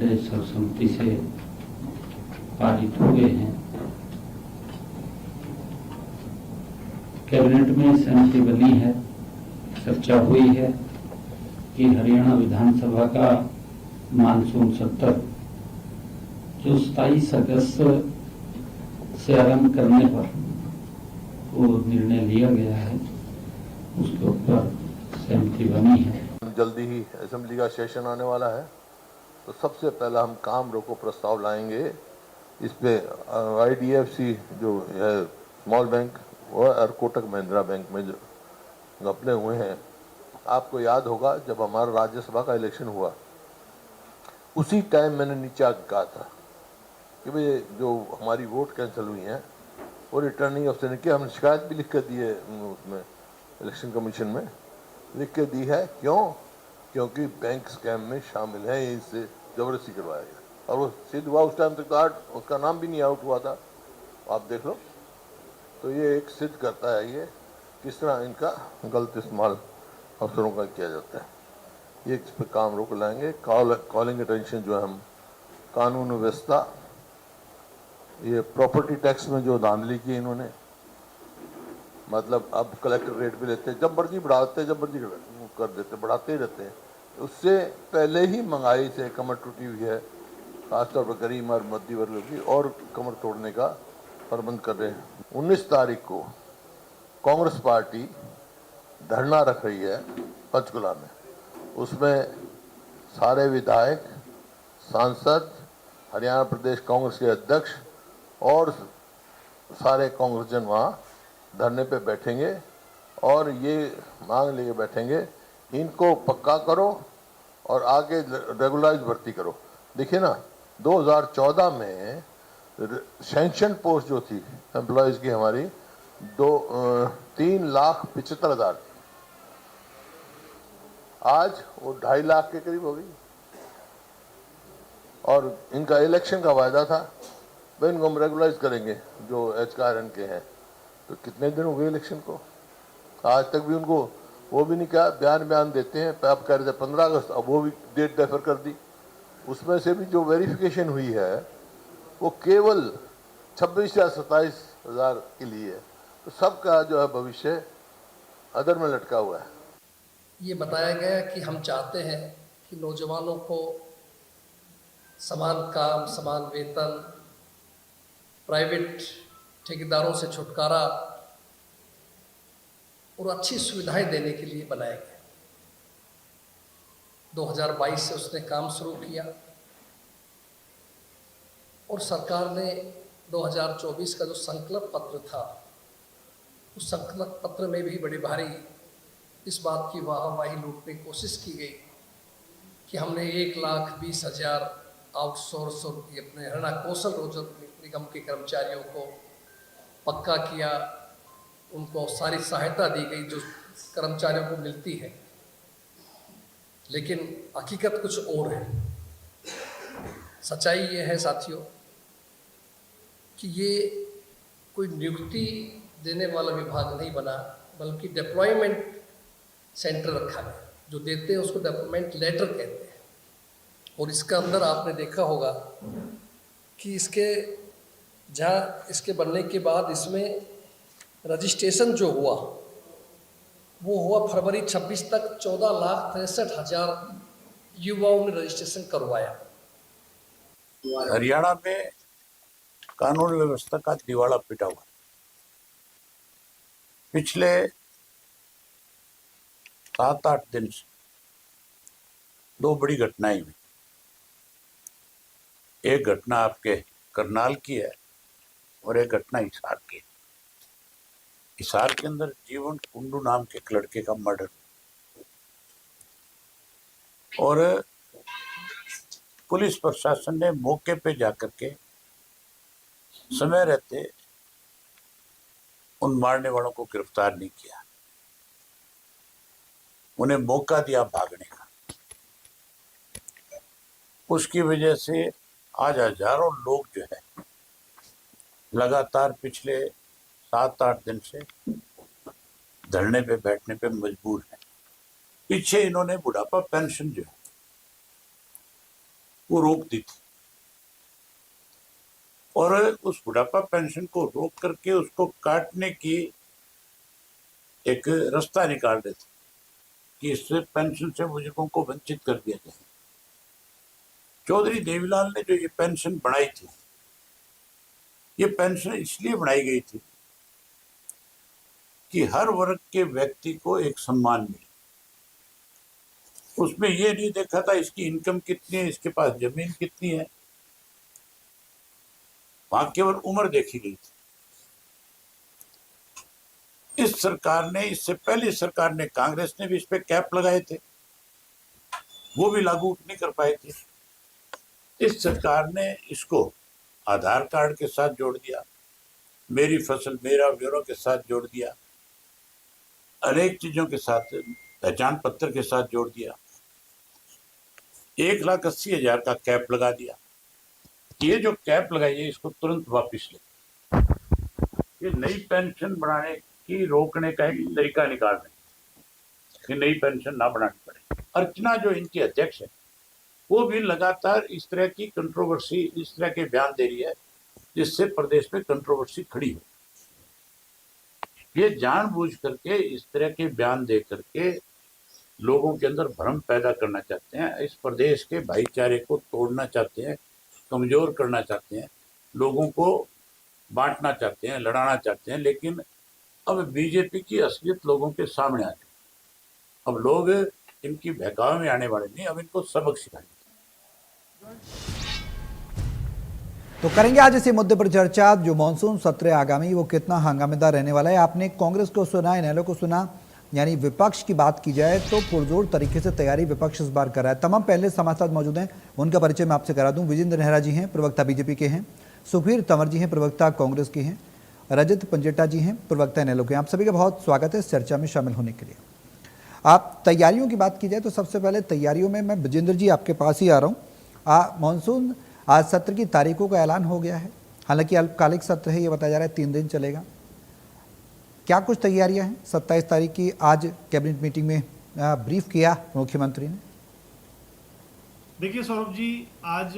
एजेंडे सर्वसम्मति से पारित हुए हैं। कैबिनेट में सहमति बनी है, चर्चा हुई है कि हरियाणा विधानसभा का मानसून सत्र जो 27 अगस्त से आरंभ करने पर वो निर्णय लिया गया है, उसके ऊपर सहमति बनी है। जल्दी ही असेंबली का सेशन आने वाला है, तो सबसे पहला हम काम रोको प्रस्ताव लाएंगे। इस पे IDFC जो है स्मॉल बैंक और कोटक महिंद्रा बैंक में जो घपले हुए हैं, आपको याद होगा जब हमारा राज्यसभा का इलेक्शन हुआ उसी टाइम मैंने नीचे आकर कहा था कि भाई जो हमारी वोट कैंसिल हुई हैं वो रिटर्निंग अफसर ने किया। हमने शिकायत भी लिख कर दी है, उसमें इलेक्शन कमीशन में लिख के दी है। क्योंकि बैंक स्कैम में शामिल है, इससे जबरदस्ती करवाया गया और वो सिद्ध हुआ। उस टाइम तक उसका नाम भी नहीं आउट हुआ था, आप देख लो। तो ये एक सिद्ध करता है ये किस तरह इनका गलत इस्तेमाल अफसरों का किया जाता है। ये इस पर काम रोक लाएंगे। कॉलिंग अटेंशन जो है हम कानून व्यवस्था, ये प्रॉपर्टी टैक्स में जो धांधली की इन्होंने, मतलब अब कलेक्टर रेट भी लेते हैं, जब मर्जी बढ़ाते, जब मर्जी कर देते, बढ़ाते ही रहते हैं। उससे पहले ही महंगाई से कमर टूटी हुई है, खासतौर पर गरीब और मध्य वर्ग की, और कमर तोड़ने का प्रबंध कर रहे हैं। 19 तारीख को कांग्रेस पार्टी धरना रख रही है पंचकुला में। उसमें सारे विधायक, सांसद, हरियाणा प्रदेश कांग्रेस के अध्यक्ष और सारे कांग्रेसजन वहाँ धरने पे बैठेंगे और ये मांग लेके बैठेंगे, इनको पक्का करो और आगे रेगुलराइज भर्ती करो। देखिए ना, 2014 में सैंक्शन पोस्ट जो थी एम्प्लॉयज़ की हमारी 3,75,000 थी, आज वो 2.5 लाख के करीब हो गई। और इनका इलेक्शन का वायदा था, भाई इनको हम रेगुलराइज करेंगे जो HRN के हैं। तो कितने दिन हो गए इलेक्शन को, आज तक भी उनको वो भी नहीं कहा। बयान देते हैं, आप कह रहे थे 15 अगस्त, अब वो भी डेट डेफर कर दी। उसमें से भी जो वेरिफिकेशन हुई है वो केवल 26 या 27 हज़ार के लिए है। तो सबका जो है भविष्य अदर में लटका हुआ है। ये बताया गया कि हम चाहते हैं कि नौजवानों को समान काम, समान वेतन, प्राइवेट ठेकेदारों से छुटकारा और अच्छी सुविधाएं देने के लिए बनाया गया। 2022 से उसने काम शुरू किया और सरकार ने 2024 का जो संकल्प पत्र था, उस संकल्प पत्र में भी बड़ी भारी इस बात की वाहवाही लूटने की कोशिश की गई कि हमने 1,20,000 आउटसोर्स और अपने हरियाणा कौशल रोजगार निगम के कर्मचारियों को पक्का किया, उनको सारी सहायता दी गई जो कर्मचारियों को मिलती है। लेकिन हकीकत कुछ और है। सच्चाई ये है साथियों कि ये कोई नियुक्ति देने वाला विभाग नहीं बना, बल्कि डिप्लॉयमेंट सेंटर रखा गया। जो देते हैं उसको डिप्लॉयमेंट लेटर कहते हैं। और इसका अंदर आपने देखा होगा कि इसके बनने के बाद इसमें रजिस्ट्रेशन जो हुआ वो हुआ फरवरी 26 तक 14,63,000 युवाओं ने रजिस्ट्रेशन करवाया। हरियाणा में कानून व्यवस्था का दिवाला पिटा हुआ। पिछले 7-8 दिन से 2 बड़ी घटनाएं हुई। एक घटना आपके करनाल की है और एक घटना हिसार की है। हिसार के अंदर जीवन कुंडू नाम के एक लड़के का मर्डर, और पुलिस प्रशासन ने मौके पे जाकर के समय रहते उन मारने वालों को गिरफ्तार नहीं किया, उन्हें मौका दिया भागने का। उसकी वजह से आज हजारों लोग जो है लगातार पिछले 7-8 दिन से धरने पे बैठने पे मजबूर हैं। पीछे इन्होंने बुढ़ापा पेंशन जो है वो रोक दी थी और उस बुढ़ापा पेंशन को रोक करके उसको काटने की एक रास्ता निकाल रहे थे कि इससे पेंशन से बुजुर्गों को वंचित कर दिया जाए। चौधरी देवीलाल ने जो ये पेंशन बनाई थी, ये पेंशन इसलिए बनाई गई थी कि हर वर्ग के व्यक्ति को एक सम्मान मिले। उसमें ये नहीं देखा था इसकी इनकम कितनी है, इसके पास जमीन कितनी है, वहां केवल उम्र देखी गई थी। इस सरकार ने, इससे पहले सरकार ने, कांग्रेस ने भी इस पे कैप लगाए थे, वो भी लागू नहीं कर पाए थे। इस सरकार ने इसको आधार कार्ड के साथ जोड़ दिया, मेरी फसल मेरा ब्यूरो के साथ जोड़ दिया, अनेक चीजों के साथ, पहचान पत्र के साथ जोड़ दिया, 1,80,000 का कैप लगा दिया। ये जो कैप लगाई है इसको तुरंत वापस ले। ये नई पेंशन बनाने की रोकने का एक तरीका निकाल रहे हैं कि नई पेंशन ना बनानी पड़े। अर्चना जो इनकी अध्यक्ष है वो भी लगातार इस तरह की कंट्रोवर्सी, इस तरह के बयान दे रही है जिससे प्रदेश में कंट्रोवर्सी खड़ी हो। ये जानबूझ करके इस तरह के बयान दे करके लोगों के अंदर भ्रम पैदा करना चाहते हैं, इस प्रदेश के भाईचारे को तोड़ना चाहते हैं, कमजोर करना चाहते हैं, लोगों को बांटना चाहते हैं, लड़ाना चाहते हैं। लेकिन अब बीजेपी की असलियत लोगों के सामने आ गई। अब लोग इनकी बहकावे में आने वाले नहीं, अब इनको सबक सिखाएंगे। तो करेंगे आज इसी मुद्दे पर चर्चा, जो मानसून सत्र आगामी वो कितना हंगामेदार रहने वाला है। आपने कांग्रेस को सुना, इनेलो को सुना, यानी विपक्ष की बात की जाए तो पुरजोर तरीके से तैयारी विपक्ष इस बार कर रहा है। तमाम पहले हमारे साथ मौजूद हैं, उनका परिचय मैं आपसे करा दूं। विजेंद्र नेहरा जी हैं, प्रवक्ता बीजेपी के हैं। सुखबीर तंवर जी हैं, प्रवक्ता कांग्रेस के हैं। रजत पंजेटा जी हैं, प्रवक्ता इनेलो के। आप सभी का बहुत स्वागत है इस चर्चा में शामिल होने के लिए। आप तैयारियों की बात की जाए तो सबसे पहले तैयारियों में मैं विजेंद्र जी आपके पास ही आ रहा हूँ। मानसून आज सत्र की तारीखों का ऐलान हो गया है, हालांकि अल्पकालिक सत्र है, ये बताया जा रहा है 3 दिन चलेगा। क्या कुछ तैयारियां हैं? 27 तारीख की आज कैबिनेट मीटिंग में ब्रीफ किया मुख्यमंत्री ने। देखिए सौरभ जी, आज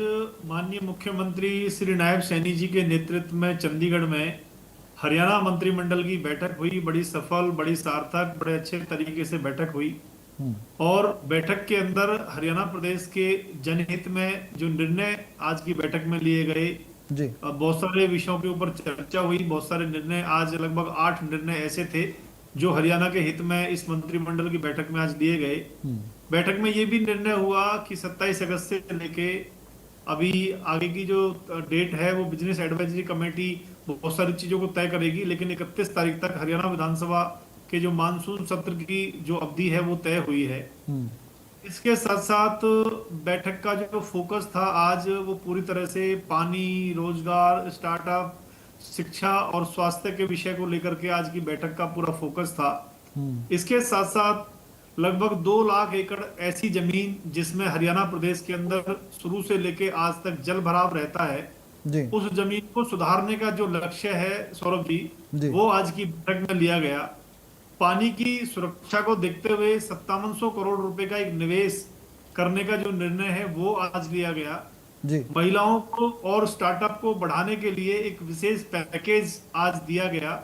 माननीय मुख्यमंत्री श्री नायब सैनी जी के नेतृत्व में चंडीगढ़ में हरियाणा मंत्रिमंडल की बैठक हुई। बड़ी सफल, बड़ी सार्थक, बड़े अच्छे तरीके से बैठक हुई और बैठक के अंदर हरियाणा प्रदेश के जनहित में जो निर्णय आज की बैठक में लिए गए जी, बहुत सारे विषयों के ऊपर चर्चा हुई। बहुत सारे निर्णय, आज लगभग 8 निर्णय ऐसे थे जो हरियाणा के हित में इस मंत्रिमंडल की बैठक में आज लिए गए। बैठक में ये भी निर्णय हुआ कि 27 अगस्त से लेके अभी आगे की जो डेट है वो बिजनेस एडवाइजरी कमेटी बहुत सारी चीजों को तय करेगी, लेकिन 31 तारीख तक हरियाणा विधानसभा के जो मानसून सत्र की जो अवधि है वो तय हुई है। इसके साथ साथ बैठक का जो फोकस था आज वो पूरी तरह से पानी, रोजगार, स्टार्टअप, शिक्षा और स्वास्थ्य के विषय को लेकर के आज की बैठक का पूरा फोकस था। इसके साथ साथ लगभग 2 लाख एकड़ ऐसी जमीन जिसमें हरियाणा प्रदेश के अंदर शुरू से लेके आज तक जल भराव रहता है जी, उस जमीन को सुधारने का जो लक्ष्य है सौरभ जी, वो आज की बैठक में लिया गया। पानी की सुरक्षा को देखते हुए 5700 करोड़ रुपए का एक निवेश करने का जो निर्णय है वो आज लिया गया जी। महिलाओं को और स्टार्टअप को बढ़ाने के लिए एक विशेष पैकेज आज दिया गया।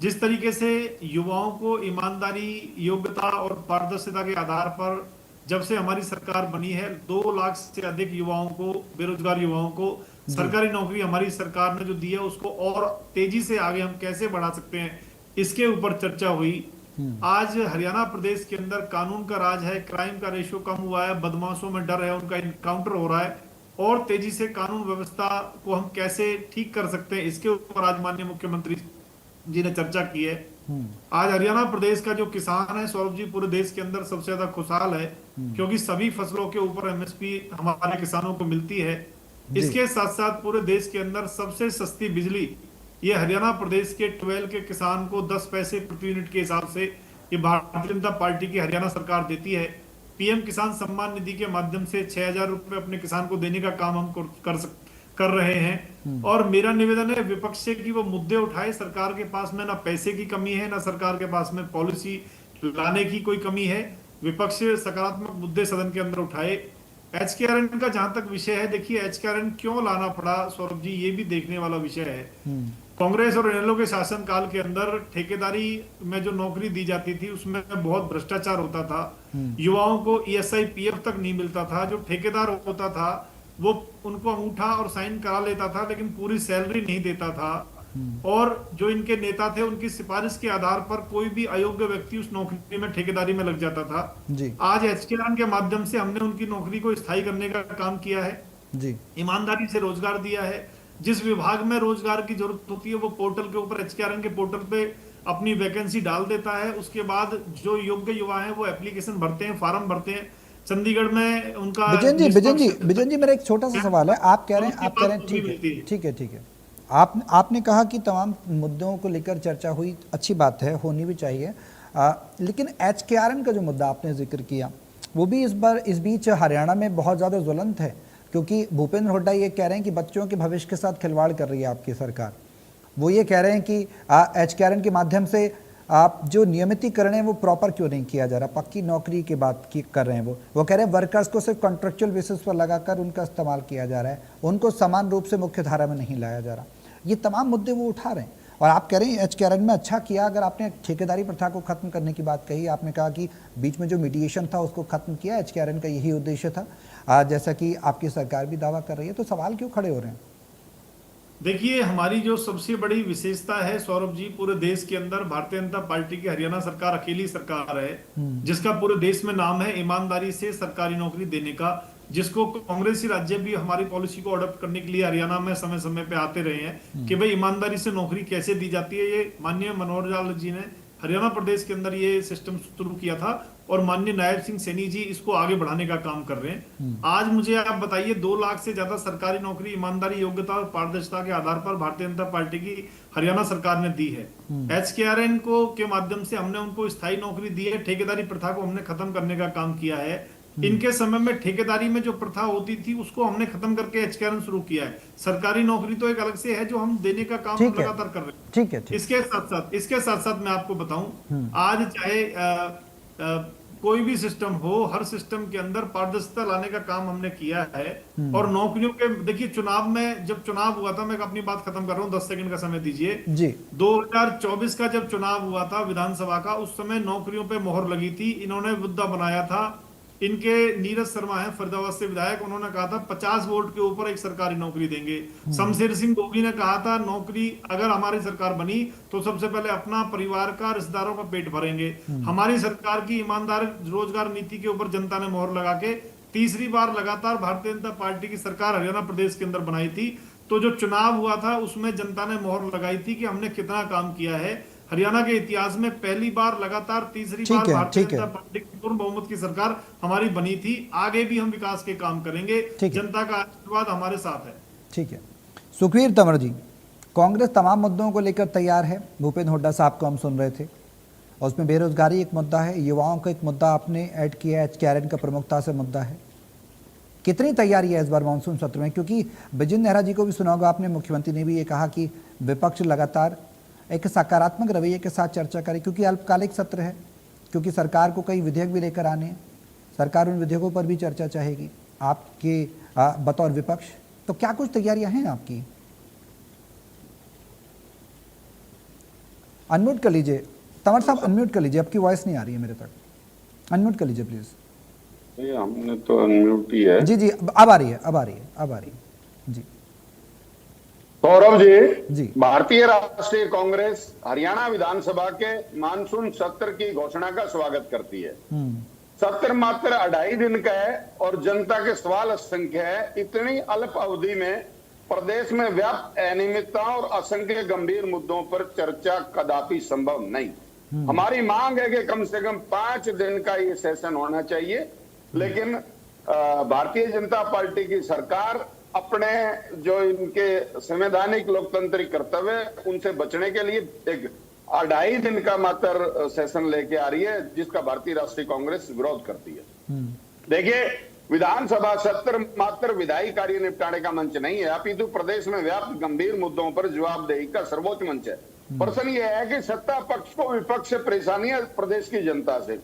जिस तरीके से युवाओं को ईमानदारी, योग्यता और पारदर्शिता के आधार पर जब से हमारी सरकार बनी है 2 लाख से अधिक युवाओं को, बेरोजगार युवाओं को सरकारी नौकरी हमारी सरकार ने जो दी है उसको और तेजी से आगे हम कैसे बढ़ा सकते हैं, इसके ऊपर चर्चा हुई। आज हरियाणा प्रदेश के अंदर कानून का राज है, क्राइम का रेशियो कम हुआ है, बदमाशों में डर है, उनका इनकाउंटर हो रहा है और तेजी से कानून व्यवस्था को हम कैसे ठीक कर सकते हैं, इसके ऊपर आज माननीय मुख्यमंत्री जी ने चर्चा की है। आज हरियाणा प्रदेश का जो किसान है सौरभ जी, पूरे देश के अंदर सबसे ज्यादा खुशहाल है क्योंकि सभी फसलों के ऊपर एमएसपी हमारे किसानों को मिलती है। इसके साथ साथ पूरे देश के अंदर सबसे सस्ती बिजली ये हरियाणा प्रदेश के 12 के किसान को 10 पैसे प्रति यूनिट के हिसाब से ये भारतीय जनता पार्टी की हरियाणा सरकार देती है। पीएम किसान सम्मान निधि के माध्यम से 6,000 रुपए अपने किसान को देने का काम हम कर रहे हैं। और मेरा निवेदन है विपक्ष से कि वो मुद्दे उठाए। सरकार के पास में ना पैसे की कमी है, ना सरकार के पास में पॉलिसी लाने की कोई कमी है। विपक्ष सकारात्मक मुद्दे सदन के अंदर उठाए। HKRN का जहां तक विषय है, देखिए HKRN क्यों लाना पड़ा सौरभ जी, ये भी देखने वाला विषय है। कांग्रेस और इनेलो के शासनकाल के अंदर ठेकेदारी में जो नौकरी दी जाती थी उसमें बहुत भ्रष्टाचार होता था। युवाओं को ESI PF तक नहीं मिलता था। जो ठेकेदार होता था वो उनको अंगूठा और साइन करा लेता था लेकिन पूरी सैलरी नहीं देता था। और जो इनके नेता थे उनकी सिफारिश के आधार पर कोई भी अयोग्य व्यक्ति उस नौकरी में ठेकेदारी में लग जाता था जी। आज HKRN के माध्यम से हमने उनकी नौकरी को स्थायी करने का काम किया है जी। ईमानदारी से रोजगार दिया है। जिस विभाग में रोजगार की जरूरत होती है वो पोर्टल के ऊपर HKRN के पोर्टल पे अपनी वैकेंसी डाल देता है। उसके बाद जो योग्य युवा हैं वो एप्लीकेशन भरते हैं, फॉर्म भरते हैं। चंडीगढ़ में उनका बिजन जी मेरा एक छोटा सा सवाल है। आप कह रहे हैं ठीक है आपने कहा कि तमाम मुद्दों को लेकर चर्चा हुई, अच्छी बात है, होनी भी चाहिए। लेकिन HKRN का जो मुद्दा आपने जिक्र किया वो भी इस बीच हरियाणा में बहुत ज़्यादा ज्वलंत है, क्योंकि भूपेंद्र हुड्डा ये कह रहे हैं कि बच्चों के भविष्य के साथ खिलवाड़ कर रही है आपकी सरकार। वो ये कह रहे हैं कि HKRN के माध्यम से आप जो नियमितीकरण है वो प्रॉपर क्यों नहीं किया जा रहा, पक्की नौकरी की बात कर रहे हैं। वो कह रहे हैं वर्कर्स को सिर्फ कॉन्ट्रेक्चुअल बेसिस पर लगाकर उनका इस्तेमाल किया जा रहा है, उनको समान रूप से मुख्य धारा में नहीं लाया जा रहा। ये तमाम मुद्दे वो उठा रहे हैं और आप कह रहे हैं HKRN में अच्छा किया। अगर आपने ठेकेदारी प्रथा को खत्म करने की बात कही, आपने कहा कि बीच में जो मीडिएशन था उसको खत्म किया, HKRN का यही उद्देश्य था, जैसा कि आपकी सरकार भी दावा कर रही है, तो सवाल क्यों खड़े हो रहे हैं? देखिए, हमारी जो सबसे बड़ी विशेषता है सौरभ जी, पूरे देश के अंदर भारतीय जनता पार्टी की हरियाणा सरकार अकेली सरकार है जिसका पूरे देश में नाम है ईमानदारी से सरकारी नौकरी देने का, जिसको कांग्रेसी राज्य भी हमारी पॉलिसी को अडॉप्ट करने के लिए हरियाणा में समय समय पे आते रहे हैं कि भाई ईमानदारी से नौकरी कैसे दी जाती है। ये माननीय मनोहर लाल जी ने हरियाणा प्रदेश के अंदर ये सिस्टम शुरू किया था और माननीय नायब सिंह सैनी जी इसको आगे बढ़ाने का काम कर रहे हैं। आज मुझे आप बताइए, 2 लाख से ज्यादा सरकारी नौकरी ईमानदारी, योग्यता और पारदर्शिता के आधार पर भारतीय जनता पार्टी की हरियाणा सरकार ने दी है। HKRN को के माध्यम से हमने उनको स्थायी नौकरी दी है। ठेकेदारी प्रथा को हमने खत्म करने का काम किया है। इनके समय में ठेकेदारी में जो प्रथा होती थी उसको हमने खत्म करके HKRN शुरू किया है। सरकारी नौकरी तो एक अलग से है जो हम देने का काम लगातार कर रहे हैं। ठीक है। इसके साथ साथ मैं आपको बताऊं, आज चाहे कोई भी सिस्टम हो, हर सिस्टम के अंदर पारदर्शिता लाने का काम हमने किया है। और नौकरियों के, देखिए चुनाव में, जब चुनाव हुआ था, मैं अपनी बात खत्म कर रहा हूँ, 10 सेकंड का समय दीजिए जी। 2024 का जब चुनाव हुआ था विधानसभा का, उस समय नौकरियों पे मोहर लगी थी। इन्होंने मुद्दा बनाया था, इनके नीरज शर्मा है फरीदाबाद से विधायक, उन्होंने कहा था 50 वोट के ऊपर एक सरकारी नौकरी देंगे। शमशेर सिंह गोगी ने कहा था नौकरी अगर हमारी सरकार बनी तो सबसे पहले अपना, परिवार का, रिश्तेदारों का पेट भरेंगे। हमारी सरकार की ईमानदार रोजगार नीति के ऊपर जनता ने मोहर लगा के तीसरी बार लगातार भारतीय जनता पार्टी की सरकार हरियाणा प्रदेश के अंदर बनाई थी। तो जो चुनाव हुआ था उसमें जनता ने मोहर लगाई थी कि हमने कितना काम किया है। हरियाणा के इतिहास में पहली बार लगातार तीसरी बार भारतीय जनता पार्टी की पूर्ण बहुमत की सरकार हमारी बनी थी। आगे भी हम विकास के काम करेंगे, जनता का आशीर्वाद हमारे साथ है। ठीक है। सुखवीर तंवर जी, कांग्रेस तमाम मुद्दों को लेकर तैयार है। भूपेंद्र हुड्डा साहब को हम सुन रहे थे और उसमें बेरोजगारी एक मुद्दा है, युवाओं का एक मुद्दा आपने ऐड किया है, HKRN का प्रमुखता से मुद्दा है। कितनी तैयारी है इस बार मानसून सत्र में? क्योंकि बिजेंद्र नेहरा जी को भी सुना होगा आपने, मुख्यमंत्री ने भी ये कहा कि विपक्ष लगातार एक सकारात्मक रवैये के साथ चर्चा करे, क्योंकि अल्पकालिक सत्र है, क्योंकि सरकार को कई विधेयक भी लेकर आने हैं, सरकार उन विधेयकों पर भी चर्चा चाहेगी आपके बतौर विपक्ष। तो क्या कुछ तैयारियां हैं आपकी? अनम्यूट कर लीजिए तंवर साहब, अनम्यूट कर लीजिए, आपकी वॉइस नहीं आ रही है मेरे तक, अनम्यूट कर लीजिए प्लीज। हमने तो अनम्यूट ही है। जी अब आ रही है जी। सौरभ जी, भारतीय राष्ट्रीय कांग्रेस हरियाणा विधानसभा के मानसून सत्र की घोषणा का स्वागत करती है। सत्र मात्र 2.5 दिन का है और जनता के सवाल असंख्य है। इतनी अल्प अवधि में प्रदेश में व्याप्त अनियमितता और असंख्य गंभीर मुद्दों पर चर्चा कदापि संभव नहीं। हमारी मांग है कि कम से कम 5 दिन का ये सेशन होना चाहिए, लेकिन भारतीय जनता पार्टी की सरकार अपने जो इनके संवैधानिक लोकतांत्रिक कर्तव्य उनसे बचने के लिए एक 2.5 दिन का मात्र सेशन लेके आ रही है, जिसका भारतीय राष्ट्रीय कांग्रेस विरोध करती है। देखिए, विधानसभा सत्र मात्र विधायी कार्य निपटाने का मंच नहीं है, अपितु प्रदेश में व्याप्त गंभीर मुद्दों पर जवाबदेही का सर्वोच्च मंच है। प्रश्न यह है कि सत्ता पक्ष को विपक्ष से परेशानी है प्रदेश की जनता से।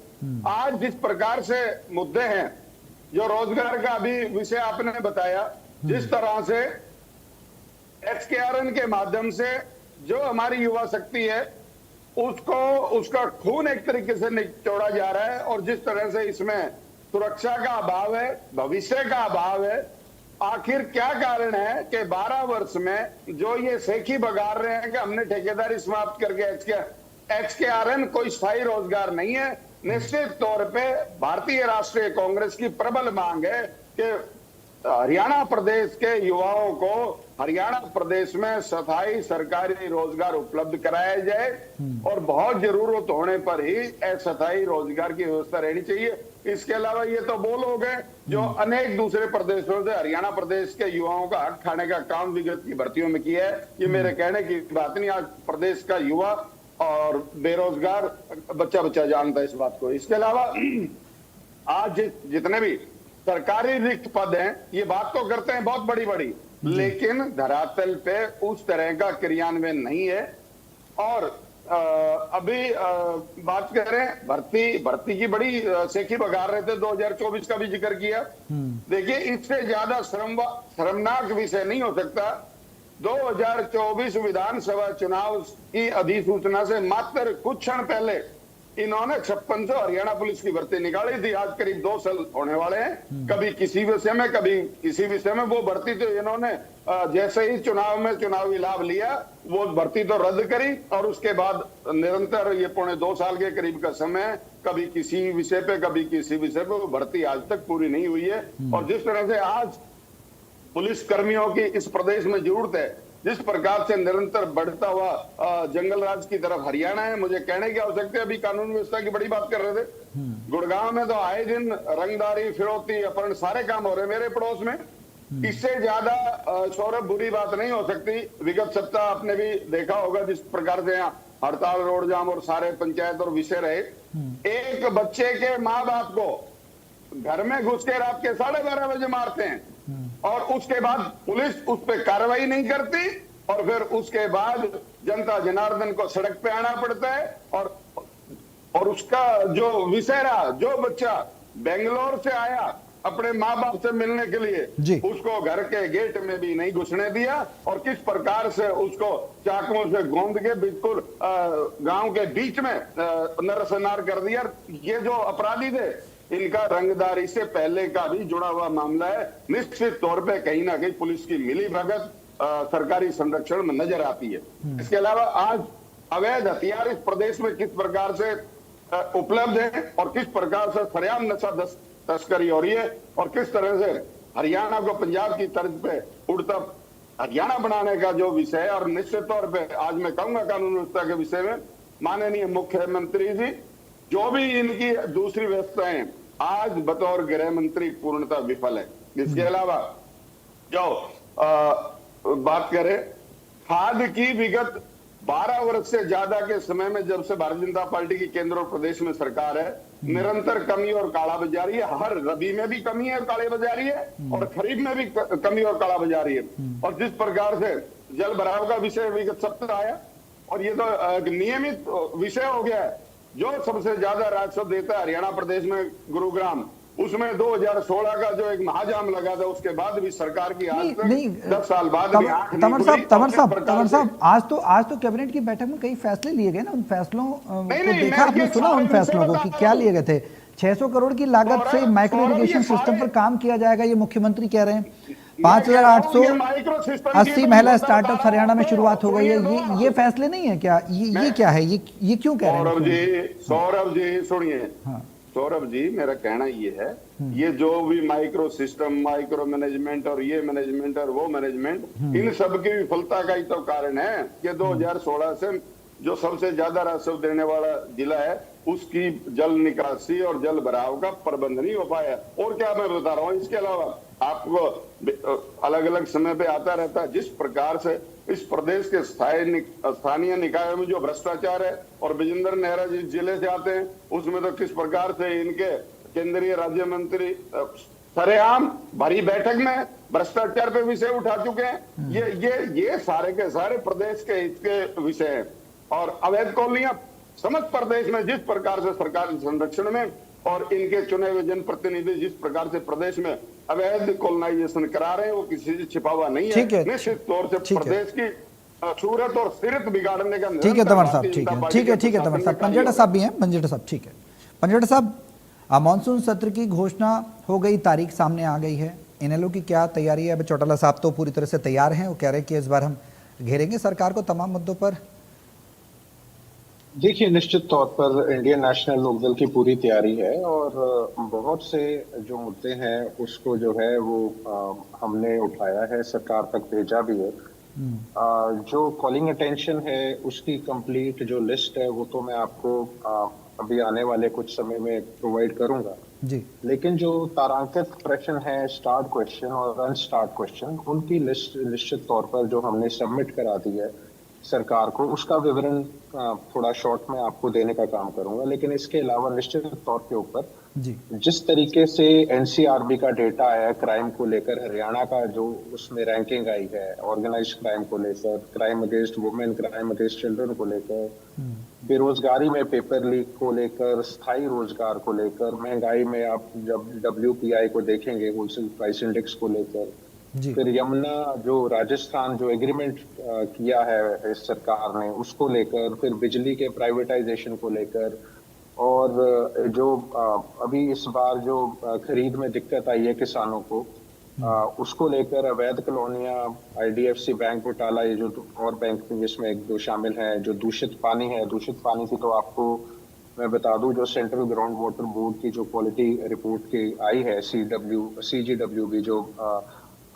आज जिस प्रकार से मुद्दे हैं जो रोजगार का अभी विषय आपने बताया, जिस तरह से HKRN के माध्यम से जो हमारी युवा शक्ति है उसका खून एक तरीके से निचोड़ा जा रहा है, और जिस तरह से इसमें सुरक्षा का अभाव है, भविष्य का अभाव है। आखिर क्या कारण है कि 12 वर्ष में जो ये सेखी बगार रहे हैं कि हमने ठेकेदारी समाप्त करके HKRN कोई स्थायी रोजगार नहीं है। निश्चित तौर पे भारतीय राष्ट्रीय कांग्रेस की प्रबल मांग है कि हरियाणा प्रदेश के युवाओं को हरियाणा प्रदेश में स्थायी सरकारी रोजगार उपलब्ध कराया जाए, और बहुत जरूरत होने पर ही अस्थायी रोजगार की व्यवस्था रहनी चाहिए। इसके अलावा ये तो वो लोग हैं जो अनेक दूसरे प्रदेशों से हरियाणा प्रदेश के युवाओं का हक खाने का काम विगत की भर्तियों में किया है। ये मेरे कहने की बात नहीं, आज प्रदेश का युवा और बेरोजगार बच्चा जानता है इस बात को। इसके अलावा आज जितने भी सरकारी रिक्त पद हैं, ये बात तो करते हैं बहुत बड़ी बड़ी, लेकिन धरातल पे उस तरह का क्रियान्वयन नहीं है। और अभी बात करें भर्ती की बड़ी सेखी बगार रहे थे, 2024 का भी जिक्र किया। देखिए, इससे ज्यादा शर्मनाक विषय नहीं हो सकता। 2024 विधानसभा चुनाव की अधिसूचना से मात्र कुछ क्षण पहले इन्होंने 5600 हरियाणा पुलिस की भर्ती निकाली थी। आज करीब 2 साल होने वाले हैं। कभी किसी विषय में, कभी किसी विषय में वो भर्ती तो इन्होंने जैसे ही चुनाव में चुनावी लाभ लिया वो भर्ती तो रद्द करी, और उसके बाद निरंतर ये 2.25 साल के करीब का समय कभी किसी विषय पे कभी किसी विषय पे वो भर्ती आज तक पूरी नहीं हुई है। और जिस तरह से आज पुलिस कर्मियों की इस प्रदेश में जरूरत है, जिस प्रकार से निरंतर बढ़ता हुआ जंगल राज की तरफ हरियाणा है, मुझे कहने की आवश्यकता है। अभी कानून व्यवस्था की बड़ी बात कर रहे थे। गुड़गांव में तो आए दिन रंगदारी, फिरौती, अपहरण सारे काम हो रहे हैं मेरे पड़ोस में। इससे ज्यादा सौरभ बुरी बात नहीं हो सकती। विगत सप्ताह आपने भी देखा होगा जिस प्रकार से यहाँ हड़ताल, रोड जाम और सारे पंचायत और विषय रहे। एक बच्चे के माँ बाप को घर में घुस के रात के 12:30 बजे मारते हैं, और उसके बाद पुलिस उस पर कार्रवाई नहीं करती, और फिर उसके बाद जनता जनार्दन को सड़क पे आना पड़ता है। और उसका जो विषय रहा, जो बच्चा बेंगलोर से आया अपने माँ बाप से मिलने के लिए, उसको घर के गेट में भी नहीं घुसने दिया, और किस प्रकार से उसको चाकुओं से गोंद के बिल्कुल गांव के बीच में नरसंहार कर दिया। ये जो अपराधी थे, इनका रंगदारी से पहले का भी जुड़ा हुआ मामला है। निश्चित तौर पे कहीं ना कहीं पुलिस की मिलीभगत सरकारी संरक्षण में नजर आती है। इसके अलावा आज अवैध हथियार इस प्रदेश में किस प्रकार से उपलब्ध है, और किस प्रकार से सरेआम नशा तस्करी हो रही है, और किस तरह से हरियाणा को पंजाब की तर्ज पे उड़ता हरियाणा बनाने का जो विषय है। और निश्चित तौर पे आज मैं कहूंगा कानून व्यवस्था के विषय में माननीय मुख्यमंत्री जी, जो भी इनकी दूसरी व्यवस्थाएं आज बतौर गृह मंत्री पूर्णतः विफल है। इसके अलावा जो बात करें खाद की, विगत 12 वर्ष से ज्यादा के समय में जब से भारतीय जनता पार्टी की केंद्र और प्रदेश में सरकार है, निरंतर कमी और कालाबाजारी है। हर रबी में भी कमी है और कालाबाजारी है, और खरीफ में भी कमी और कालाबाजारी है। और जिस प्रकार से जल भराव का विषय विगत सप्ताह आया, और ये तो एक नियमित विषय हो गया है। जो सबसे ज्यादा राजस्व देता है हरियाणा प्रदेश में गुरुग्राम, उसमें 2016 का जो एक महाजाम लगा था, उसके बाद भी सरकार की आज तक 10 साल बाद भी तंवर साहब आज तो कैबिनेट की बैठक में कई फैसले लिए गए ना। उन फैसलों को देखा आपने, सुना उन फैसलों को कि क्या लिए गए थे? 600 करोड़ की लागत से माइक्रो इरिगेशन सिस्टम पर काम किया जाएगा, ये मुख्यमंत्री कह रहे हैं। 5880 महिला स्टार्टअप हरियाणा में शुरुआत हो गई है। ये फैसले नहीं है क्या? ये क्या है? ये क्यों कह रहे हैं? सौरभ जी सुनिए, सौरभ जी मेरा कहना ये है, ये जो भी माइक्रो सिस्टम, माइक्रो मैनेजमेंट और ये मैनेजमेंट और वो मैनेजमेंट, इन सब की विफलता का ही तो कारण है कि 2016 से जो सबसे ज्यादा राजस्व देने वाला जिला है, उसकी जल निकासी और जल भराव का प्रबंध नहीं हो पाया। और क्या मैं बता रहा हूँ, इसके अलावा आपको अलग अलग समय पे आता रहता है जिस प्रकार से इस प्रदेश के स्थानीय निकायों में जो भ्रष्टाचार है, और विजेंद्र नेहरा जिस जिले से आते हैं उसमें तो किस प्रकार से इनके केंद्रीय राज्य मंत्री सरेआम भरी बैठक में भ्रष्टाचार पे विषय उठा चुके हैं। ये सारे के सारे प्रदेश के हित के विषय हैं। और अवैध कॉलोनियां समस्त प्रदेश में जिस प्रकार से सरकारी संरक्षण में और इनके चुने हुए जनप्रतिनिधि जिस प्रकार से प्रदेश में अवैध कॉलोनाइजेशन करा रहे हैं वो किसी से छिपा हुआ नहीं है। निश्चित तौर से प्रदेश की सूरत और सीरत बिगाड़ने का ठीक है तंवर साहब, ठीक है तंवर साहब। पंजेटा साहब भी हैं, पंजेटा साहब, ठीक है पंजेटा साहब, मानसून सत्र की घोषणा हो गई, तारीख सामने आ गई है, इनेलो की क्या तैयारी है? अब चौटाला साहब तो पूरी तरह से तैयार हैं, वो कह रहे हैं कि इस बार हम घेरेंगे सरकार को तमाम मुद्दों पर। देखिए, निश्चित तौर पर इंडियन नेशनल लोकदल की पूरी तैयारी है और बहुत से जो मुद्दे हैं उसको जो है वो हमने उठाया है, सरकार तक भेजा भी है। जो कॉलिंग अटेंशन है उसकी कंप्लीट जो लिस्ट है वो तो मैं आपको अभी आने वाले कुछ समय में प्रोवाइड करूंगा जी। लेकिन जो तारांकित प्रश्न है, स्टार्ट क्वेश्चन और अनस्टार्ट क्वेश्चन, उनकी लिस्ट निश्चित तौर पर जो हमने सबमिट करा दी है सरकार को, उसका विवरण थोड़ा शॉर्ट में आपको देने का काम करूंगा। लेकिन इसके अलावा निश्चित तौर के ऊपर जिस तरीके से एनसीआरबी का डेटा आया क्राइम को लेकर, हरियाणा का जो उसमें रैंकिंग आई है ऑर्गेनाइज्ड क्राइम को लेकर, crime against women, crime against children को लेकर, बेरोजगारी में पेपर लीक को लेकर, स्थायी रोजगार को लेकर, महंगाई में आप जब WPI को देखेंगे होलसेल प्राइस इंडेक्स को लेकर, फिर यमुना जो राजस्थान जो एग्रीमेंट किया है इस सरकार ने उसको लेकर, फिर बिजली के प्राइवेटाइजेशन को लेकर, और जो अभी इस बार जो खरीद में दिक्कत आई है किसानों को उसको लेकर, अवैध कॉलोनियां, IDFC बैंक घोटाला, ये जो और बैंक जिसमें एक दो शामिल हैं, जो दूषित पानी है, दूषित पानी की तो आपको मैं बता दूं जो सेंट्रल ग्राउंड वाटर बोर्ड की जो क्वालिटी रिपोर्ट की आई है CGWB जो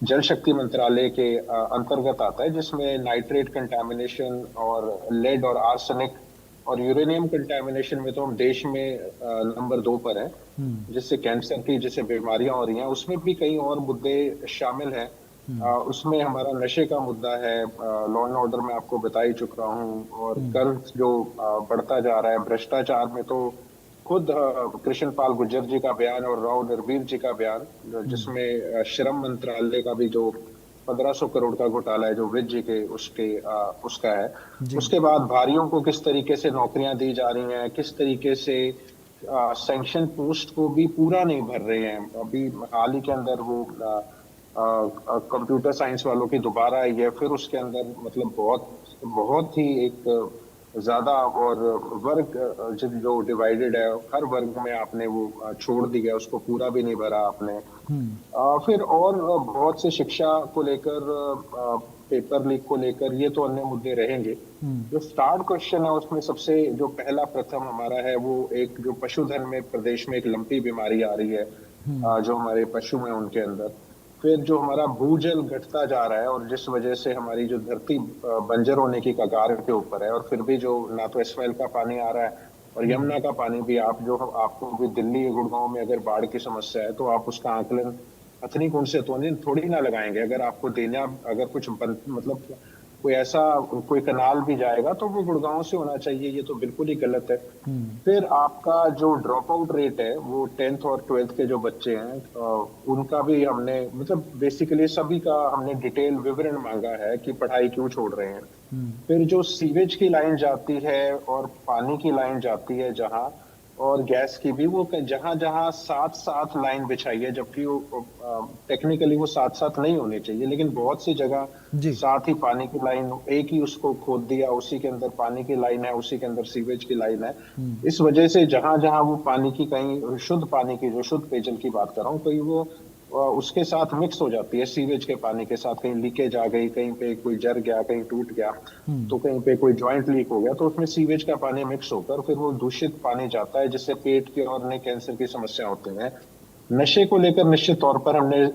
जल शक्ति मंत्रालय के अंतर्गत आता है, जिसमें नाइट्रेट कंटामिनेशन और लेड और आर्सेनिक और यूरेनियम कंटामिनेशन में तो हम देश में नंबर 2 पर है, जिससे कैंसर की जैसे बीमारियां हो रही हैं, उसमें भी कई और मुद्दे शामिल हैं। उसमें हमारा नशे का मुद्दा है, लॉ एंड ऑर्डर में आपको बता ही चुका हूँ, और कर्ज जो बढ़ता जा रहा है, भ्रष्टाचार में तो खुद कृष्णपाल गुर्जर जी का बयान और राव नरवीर जी का बयान, जिसमें श्रम मंत्रालय का भी जो 1500 करोड़ का घोटाला है जो विज जी के उसका है। उसके बाद भारियों को किस तरीके से नौकरियां दी जा रही हैं, किस तरीके से सैंक्शन पोस्ट को भी पूरा नहीं भर रहे हैं। अभी हाल ही के अंदर वो कंप्यूटर साइंस वालों की दोबारा आई है, फिर उसके अंदर मतलब बहुत ही एक ज्यादा, और वर्ग जो डिवाइडेड है, हर वर्ग में आपने वो छोड़ दिया, उसको पूरा भी नहीं भरा आपने। फिर और बहुत से शिक्षा को लेकर, पेपर लीक को लेकर, ये तो अन्य मुद्दे रहेंगे। जो स्टार्ट क्वेश्चन है उसमें सबसे जो पहला प्रथम हमारा है वो एक जो पशुधन में प्रदेश में एक लंपी बीमारी आ रही है, जो हमारे पशु हैं उनके अंदर। फिर जो हमारा भूजल घटता जा रहा है और जिस वजह से हमारी जो धरती बंजर होने की कगार के ऊपर है, और फिर भी जो ना तो एसवाइल का पानी आ रहा है और यमुना का पानी भी, आपको भी दिल्ली गुड़गांव में अगर बाढ़ की समस्या है तो आप उसका आकलन हथनी कुंड से थोड़ी ना लगाएंगे। अगर आपको देना, अगर कुछ मतलब कोई ऐसा कोई कनाल भी जाएगा तो वो गुड़गांव से होना चाहिए, ये तो बिल्कुल ही गलत है। फिर आपका जो ड्रॉप आउट रेट है वो 10th और 12th के जो बच्चे हैं उनका भी हमने मतलब बेसिकली सभी का हमने डिटेल विवरण मांगा है कि पढ़ाई क्यों छोड़ रहे हैं। फिर जो सीवेज की लाइन जाती है और पानी की लाइन जाती है जहां, और गैस की भी, वो जहां जहां साथ लाइन बिछाई है, जबकि वो टेक्निकली वो साथ नहीं होनी चाहिए, लेकिन बहुत सी जगह साथ ही पानी की लाइन, एक ही उसको खोद दिया, उसी के अंदर पानी की लाइन है, उसी के अंदर सीवेज की लाइन है। इस वजह से जहां जहां वो पानी की, कहीं शुद्ध पानी की, जो शुद्ध पेयजल की बात कर रहा हूँ, कहीं वो उसके साथ मिक्स हो जाती है सीवेज के पानी के साथ, कहीं लीकेज आ गई, कहीं पे कोई जर गया, कहीं टूट गया, तो कहीं पे कोई जॉइंट लीक हो गया, तो उसमें सीवेज का पानी मिक्स होकर फिर वो दूषित पानी जाता है, जिससे पेट की और नए कैंसर की समस्या होती है। नशे को लेकर निश्चित तौर पर हमने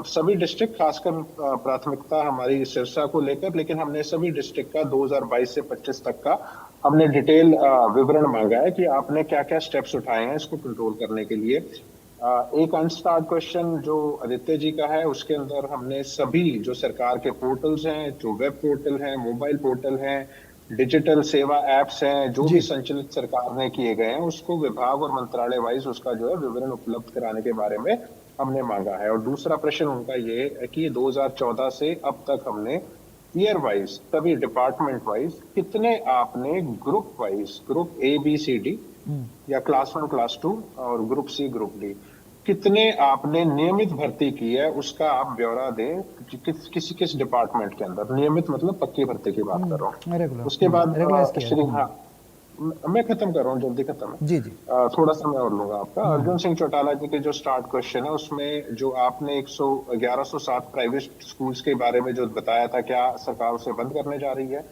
सभी डिस्ट्रिक्ट, खासकर प्राथमिकता हमारी सिरसा को लेकर, लेकिन हमने सभी डिस्ट्रिक्ट का 2022 से 25 तक का हमने डिटेल विवरण मांगा है कि आपने क्या क्या स्टेप्स उठाए हैं इसको कंट्रोल करने के लिए। एक अनस्टार्ट क्वेश्चन जो आदित्य जी का है, उसके अंदर हमने सभी जो सरकार के पोर्टल्स हैं, जो वेब पोर्टल हैं, मोबाइल पोर्टल हैं, डिजिटल सेवा एप्स हैं, जो भी संचालित सरकार ने किए गए हैं, उसको विभाग और मंत्रालय वाइज उसका जो है विवरण उपलब्ध कराने के बारे में हमने मांगा है। और दूसरा प्रश्न उनका ये है कि 2014 से अब तक हमने ईयर वाइज, सभी डिपार्टमेंट वाइज, कितने आपने ग्रुप वाइज, ग्रुप ABCD या क्लास 1 क्लास 2 और ग्रुप सी ग्रुप डी, कितने आपने नियमित भर्ती की है उसका आप ब्यौरा दें किस डिपार्टमेंट के अंदर। नियमित मतलब पक्की भर्ती की बात कर रहा हूँ। उसके बाद श्री, हाँ मैं खत्म कर रहा हूँ, जल्दी खत्म है जी जी। थोड़ा समय और लूंगा आपका। अर्जुन सिंह चौटाला जी के जो स्टार्ट क्वेश्चन है उसमें जो आपने 1107 प्राइवेट स्कूल्स के बारे में जो बताया था, क्या सरकार उसे बंद करने जा रही है?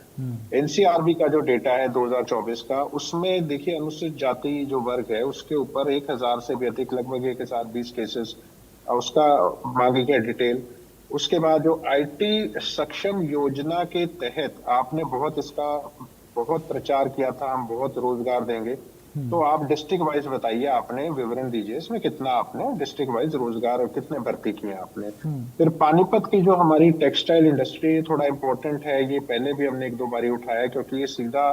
एनसीआरबी का जो डेटा है 2024 का, उसमें देखिए अनुसूचित जाति जो वर्ग है उसके ऊपर 1000 से भी अधिक, लगभग 1020 केसेस, उसका मांगी गई डिटेल। उसके बाद जो IT सक्षम योजना के तहत आपने बहुत प्रचार किया था, हम बहुत रोजगार देंगे, तो आप डिस्ट्रिक्ट वाइज बताइए, आपने विवरण दीजिए इसमें कितना आपने डिस्ट्रिक्ट वाइज रोजगार और कितने भर्ती किए आपने। फिर पानीपत की जो हमारी टेक्सटाइल इंडस्ट्री थोड़ा इंपॉर्टेंट है, ये पहले भी हमने 1-2 बारी उठाया क्योंकि ये सीधा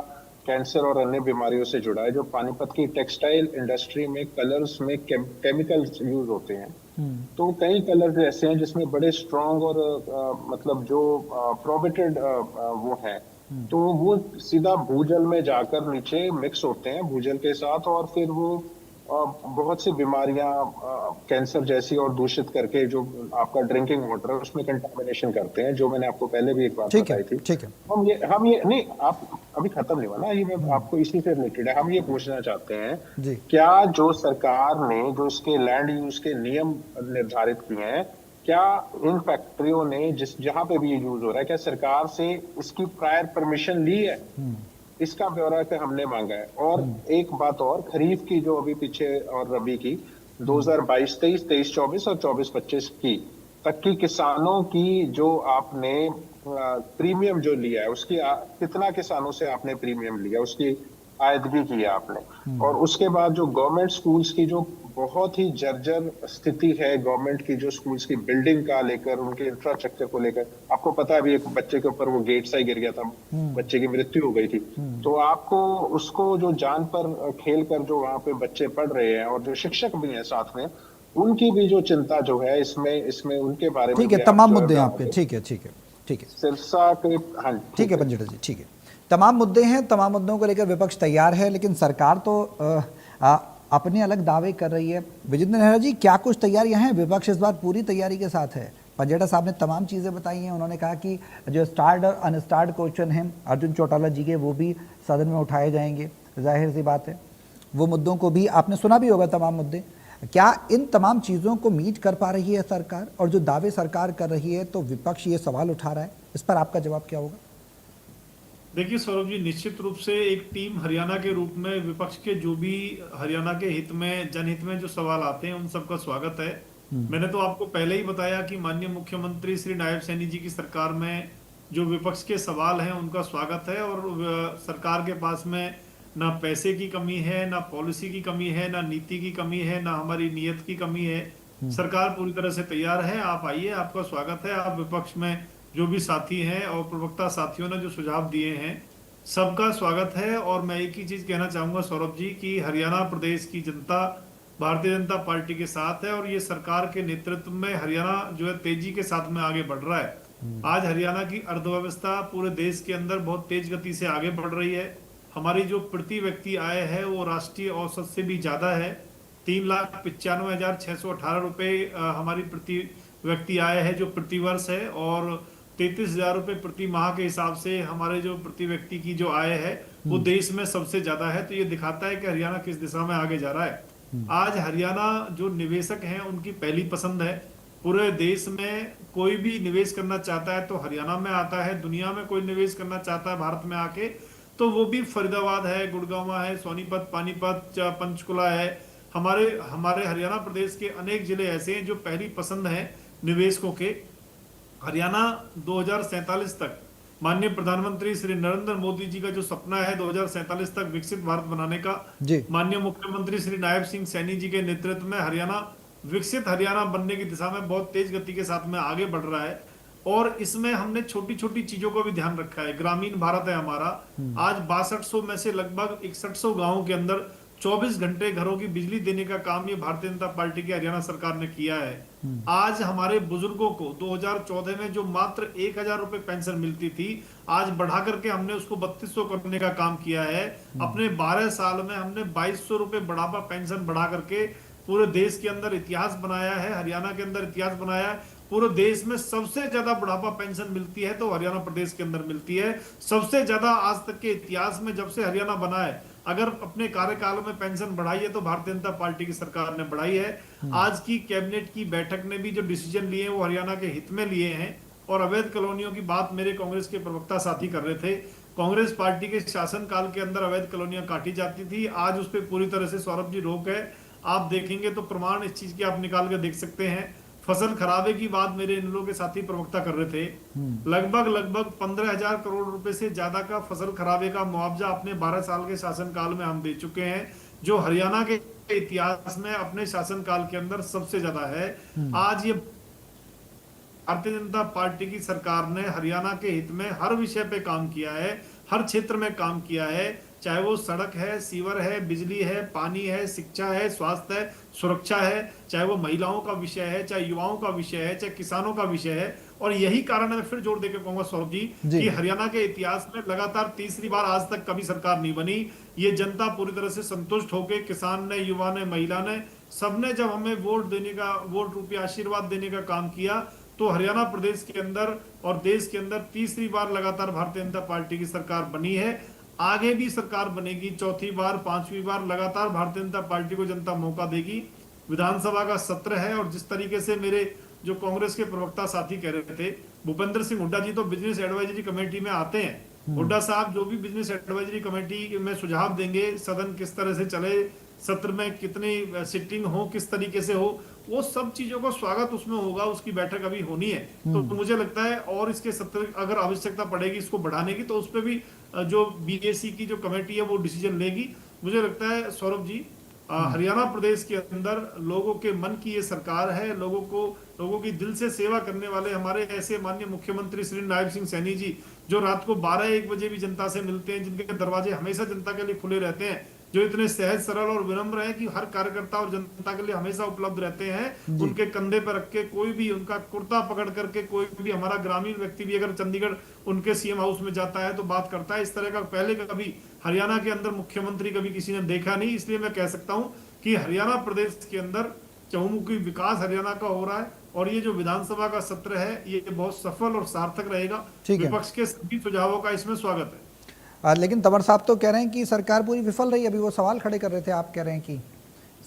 कैंसर और अन्य बीमारियों से जुड़ा है। जो पानीपत की टेक्सटाइल इंडस्ट्री में कलर्स में केमिकल्स यूज होते हैं, तो कई कलर्स ऐसे हैं जिसमें बड़े स्ट्रॉन्ग और मतलब जो प्रोबेटेड वो है, तो वो सीधा भूजल में जाकर नीचे मिक्स होते हैं भूजल के साथ, और फिर वो बहुत सी बीमारियां कैंसर जैसी और दूषित करके जो आपका ड्रिंकिंग वाटर है उसमें कंटामिनेशन करते हैं, जो मैंने आपको पहले भी एक बात बताई थी। ठीक है। हम ये नहीं, आप अभी खत्म नहीं हुआ ना, ये मैं आपको इसी से रिलेटेड है। हम ये पूछना चाहते हैं क्या जो सरकार ने जो इसके लैंड यूज के नियम निर्धारित किए हैं, क्या इन फैक्ट्रियों ने जहां पे भी ये यूज हो रहा है, क्या सरकार से इसकी प्रायर परमिशन ली है? इसका ब्यौरा का हमने मांगा है। और एक बात और, खरीफ की जो अभी पीछे और रबी की 2022-23, 23-24 और 24-25 की तक की किसानों की जो आपने प्रीमियम जो लिया है, उसकी कितना किसानों से आपने प्रीमियम लिया, उसकी आयदगी की है आपने। और उसके बाद जो गवर्नमेंट स्कूल्स की जो बहुत ही जर्जर स्थिति है, गवर्नमेंट की जो स्कूल्स की बिल्डिंग का लेकर, उनके इंफ्रास्ट्रक्चर को लेकर, आपको पता है अभी एक बच्चे के ऊपर वो गेट सा ही गिर गया था, बच्चे की मृत्यु हो गई थी। तो आपको उसको जो जान पर खेल कर जो वहां पे बच्चे पढ़ रहे हैं और जो शिक्षक भी हैं साथ में, उनकी भी जो चिंता जो है इसमें उनके बारे में ठीक है, तमाम मुद्दे आपके। ठीक है सिरसा के, हाँ ठीक है पंजिटा जी, ठीक है, तमाम मुद्दे हैं, तमाम मुद्दों को लेकर विपक्ष तैयार है, लेकिन सरकार तो अपने अलग दावे कर रही है। विजेंद्र नेहरा जी, क्या कुछ तैयारियां हैं? विपक्ष इस बार पूरी तैयारी के साथ है। पंजेटा साहब ने तमाम चीज़ें बताई हैं, उन्होंने कहा कि जो स्टार्ड और अनस्टार्ड क्वेश्चन हैं अर्जुन चौटाला जी के, वो भी सदन में उठाए जाएंगे। जाहिर सी बात है, वो मुद्दों को भी आपने सुना भी होगा, तमाम मुद्दे। क्या इन तमाम चीज़ों को मीट कर पा रही है सरकार? और जो दावे सरकार कर रही है तो विपक्ष ये सवाल उठा रहा है, इस पर आपका जवाब क्या होगा? देखिए सौरभ जी, निश्चित रूप से एक टीम हरियाणा के रूप में विपक्ष के जो भी हरियाणा के हित में, जनहित में जो सवाल आते हैं उन सबका स्वागत है। मैंने तो आपको पहले ही बताया कि माननीय मुख्यमंत्री श्री नायब सैनी जी की सरकार में जो विपक्ष के सवाल हैं उनका स्वागत है। और सरकार के पास में ना पैसे की कमी है, ना पॉलिसी की कमी है, ना नीति की कमी है, ना हमारी नीयत की कमी है। सरकार पूरी तरह से तैयार है। आप आइए, आपका स्वागत है। आप विपक्ष में जो भी साथी हैं और प्रवक्ता साथियों ने जो सुझाव दिए हैं, सबका स्वागत है। और मैं एक ही चीज कहना चाहूंगा सौरभ जी कि हरियाणा प्रदेश की जनता भारतीय जनता पार्टी के साथ है, और ये सरकार के नेतृत्व में हरियाणा जो है तेजी के साथ में आगे बढ़ रहा है। आज हरियाणा की अर्थव्यवस्था पूरे देश के अंदर बहुत तेज गति से आगे बढ़ रही है। हमारी जो प्रति व्यक्ति आय है वो राष्ट्रीय औसत से भी ज्यादा है। 3,95,618 रुपए हमारी प्रति व्यक्ति आय है जो प्रति वर्ष है, और 33,000 रुपए प्रति माह के हिसाब से हमारे जो प्रति व्यक्ति की जो आय है वो देश में सबसे ज्यादा है। तो ये दिखाता है कि हरियाणा किस दिशा में आगे जा रहा है। आज हरियाणा जो निवेशक हैं उनकी पहली पसंद है। पूरे देश में कोई भी निवेश करना चाहता है तो हरियाणा में आता है। दुनिया में कोई निवेश करना चाहता है भारत में आके तो वो भी फरीदाबाद है, गुड़गांव है, सोनीपत, पानीपत, पंचकुला है। हमारे हरियाणा प्रदेश के अनेक जिले ऐसे हैं जो पहली पसंद है निवेशकों के। हरियाणा 2047 तक माननीय प्रधानमंत्री श्री नरेंद्र मोदी जी का जो सपना है 2047 तक विकसित भारत बनाने का, माननीय मुख्यमंत्री श्री नायब सिंह सैनी जी के नेतृत्व में हरियाणा विकसित हरियाणा बनने की दिशा में बहुत तेज गति के साथ में आगे बढ़ रहा है। और इसमें हमने छोटी छोटी चीजों को भी ध्यान रखा है। ग्रामीण भारत है हमारा। आज 6200 में से लगभग 6100 गाँव के अंदर 24 घंटे घरों की बिजली देने का काम ये भारतीय जनता पार्टी की हरियाणा सरकार ने किया है। आज हमारे बुजुर्गों को 2014 में जो मात्र 1000 रुपए पेंशन मिलती थी, आज बढ़ा करके हमने उसको 3200 करने का काम किया है। अपने 12 साल में हमने 2200 रुपए बढ़ावा पेंशन बढ़ा करके पूरे देश के अंदर इतिहास बनाया है, हरियाणा के अंदर इतिहास बनाया है। पूरे देश में सबसे ज्यादा बुढ़ापा पेंशन मिलती है तो हरियाणा प्रदेश के अंदर मिलती है। सबसे ज्यादा आज तक के इतिहास में जब से हरियाणा बना है, अगर अपने कार्यकाल में पेंशन बढ़ाई है तो भारतीय जनता पार्टी की सरकार ने बढ़ाई है। आज की कैबिनेट की बैठक ने भी जो डिसीजन लिए वो हरियाणा के हित में लिए हैं। और अवैध कॉलोनियों की बात मेरे कांग्रेस के प्रवक्ता साथी कर रहे थे। कांग्रेस पार्टी के शासनकाल के अंदर अवैध कॉलोनियां काटी जाती थी, आज उस पर पूरी तरह से सौरभ जी रोक है। आप देखेंगे तो प्रमाण इस चीज के आप निकाल के देख सकते हैं। फसल खराबे की बात मेरे इन लोगों के साथी प्रवक्ता कर रहे थे। लगभग 15,000 करोड़ रुपए से ज्यादा का फसल खराबे का मुआवजा अपने 12 साल के शासनकाल में हम दे चुके हैं, जो हरियाणा के इतिहास में अपने शासनकाल के अंदर सबसे ज्यादा है। आज ये भारतीय जनता पार्टी की सरकार ने हरियाणा के हित में हर विषय पे काम किया है, हर क्षेत्र में काम किया है, चाहे वो सड़क है, सीवर है, बिजली है, पानी है, शिक्षा है, स्वास्थ्य है, सुरक्षा है, चाहे वो महिलाओं का विषय है, चाहे युवाओं का विषय है, चाहे किसानों का विषय है। और यही कारण है, मैं फिर जोर देकर कहूंगा सौरभ जी कि हरियाणा के इतिहास में लगातार तीसरी बार आज तक कभी सरकार नहीं बनी। ये जनता पूरी तरह से संतुष्ट होकर, किसान ने, युवा ने, महिला ने, सबने जब हमें वोट देने का, वोट रूपी आशीर्वाद देने का काम किया, तो हरियाणा प्रदेश के अंदर और देश के अंदर तीसरी बार लगातार भारतीय जनता पार्टी की सरकार बनी है। आगे भी सरकार बनेगी, चौथी बार, पांचवी बार लगातार भारतीय जनता पार्टी को जनता मौका देगी। विधानसभा का सत्र है और जिस तरीके से मेरे जो कांग्रेस के प्रवक्ता साथी कह रहे थे, भूपेंद्र सिंह हुड्डा जी तो बिजनेस एडवाइजरी कमेटी में आते हैं। हुड्डा साहब जो भी बिजनेस एडवाइजरी कमेटी में सुझाव देंगे, सदन किस तरह से चले, सत्र में कितनी सिटिंग हो, किस तरीके से हो, वो सब चीजों का स्वागत उसमें होगा। उसकी बैठक अभी होनी है, तो मुझे लगता है और इसके सत्र अगर आवश्यकता पड़ेगी इसको बढ़ाने की, तो उस पर भी जो बीएसी की जो कमेटी है वो डिसीजन लेगी। मुझे लगता है सौरभ जी, हरियाणा प्रदेश के अंदर लोगों के मन की ये सरकार है। लोगों की दिल से सेवा करने वाले हमारे ऐसे माननीय मुख्यमंत्री श्री नायब सिंह सैनी जी, जो रात को 12-1 बजे भी जनता से मिलते हैं, जिनके दरवाजे हमेशा जनता के लिए खुले रहते हैं, जो इतने सहज सरल और विनम्र है कि हर कार्यकर्ता और जनता के लिए हमेशा उपलब्ध रहते हैं। उनके कंधे पर रख के कोई भी, उनका कुर्ता पकड़ करके कोई भी हमारा ग्रामीण व्यक्ति भी अगर चंडीगढ़ उनके सीएम हाउस में जाता है तो बात करता है। इस तरह का पहले कभी हरियाणा के अंदर मुख्यमंत्री कभी किसी ने देखा नहीं। इसलिए मैं कह सकता हूं कि हरियाणा प्रदेश के अंदर चहुमुखी विकास हरियाणा का हो रहा है और ये जो विधानसभा का सत्र है ये बहुत सफल और सार्थक रहेगा। विपक्ष के सभी सुझावों का इसमें स्वागत है। लेकिन तंवर साहब तो कह रहे हैं कि सरकार पूरी विफल रही। अभी वो सवाल खड़े कर रहे थे, आप कह रहे हैं कि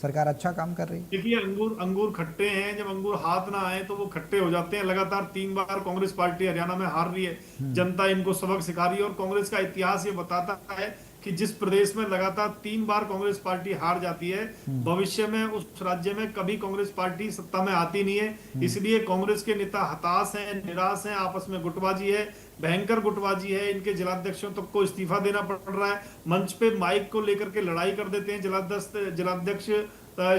सरकार अच्छा काम कर रही है। देखिए, अंगूर खट्टे हैं, जब अंगूर हाथ ना आए तो वो खट्टे हो जाते हैं। लगातार 3 बार कांग्रेस पार्टी हरियाणा में हार रही है, जनता इनको सबक सिखा रही है। और कांग्रेस का इतिहास ये बताता है कि जिस प्रदेश में लगातार 3 बार कांग्रेस पार्टी हार जाती है, भविष्य में उस राज्य में कभी कांग्रेस पार्टी सत्ता में आती नहीं है। इसलिए कांग्रेस के नेता हताश हैं, निराश हैं, आपस में गुटबाजी है, भयंकर गुटबाजी है। इनके जिलाध्यक्षों तक को इस्तीफा देना पड़ रहा है। मंच पे माइक को लेकर के लड़ाई कर देते हैं जिलाध्यक्ष